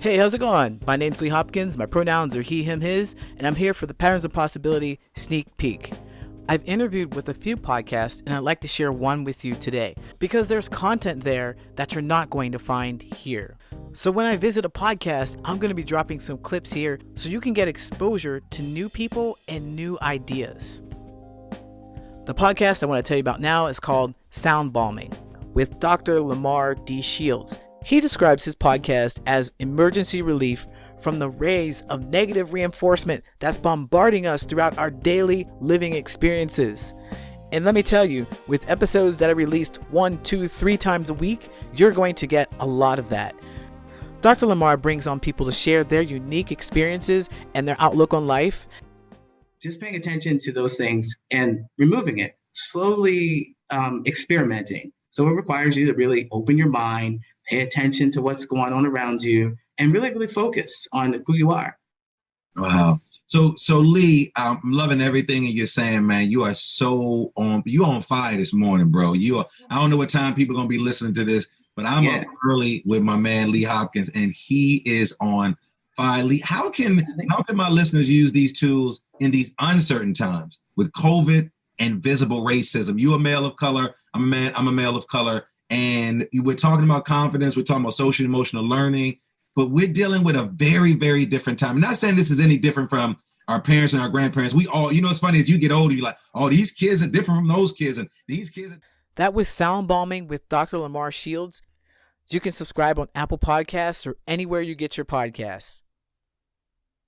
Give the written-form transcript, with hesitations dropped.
Hey, how's it going? My name's Lee Hopkins, my pronouns are he, him, his, and I'm here for the Patterns of Possibility Sneak Peek. I've interviewed with a few podcasts, and I'd like to share one with you today, because there's content there that you're not going to find here. So when I visit a podcast, I'm going to be dropping some clips here so you can get exposure to new people and new ideas. The podcast I want to tell you about now is called SoundBalming with Dr. LaMarr D. Shields. He describes his podcast as emergency relief from the rays of negative reinforcement that's bombarding us throughout our daily living experiences. And let me tell you, with episodes that are released 1, 2, 3 times a week, you're going to get a lot of that. Dr. LaMarr brings on people to share their unique experiences and their outlook on life. Just paying attention to those things and removing it, slowly experimenting. So it requires you to really open your mind, pay attention to what's going on around you, and really focus on who you are. Wow. So Lee, I'm loving everything you're saying, man. You are you on fire this morning, bro. I don't know what time people are going to be listening to this, but I'm up early with my man, Lee Hopkins, and he is on fire. Lee, how can my listeners use these tools in these uncertain times with COVID and visible racism? You a male of color, I'm a male of color, and we're talking about confidence, we're talking about social and emotional learning, but we're dealing with a very, very different time. I'm not saying this is any different from our parents and our grandparents. We all, it's funny, as you get older, you're like, oh, these kids are different from those kids, and these kids are... That was SoundBalming with Dr. LaMarr Shields. You can subscribe on Apple Podcasts or anywhere you get your podcasts.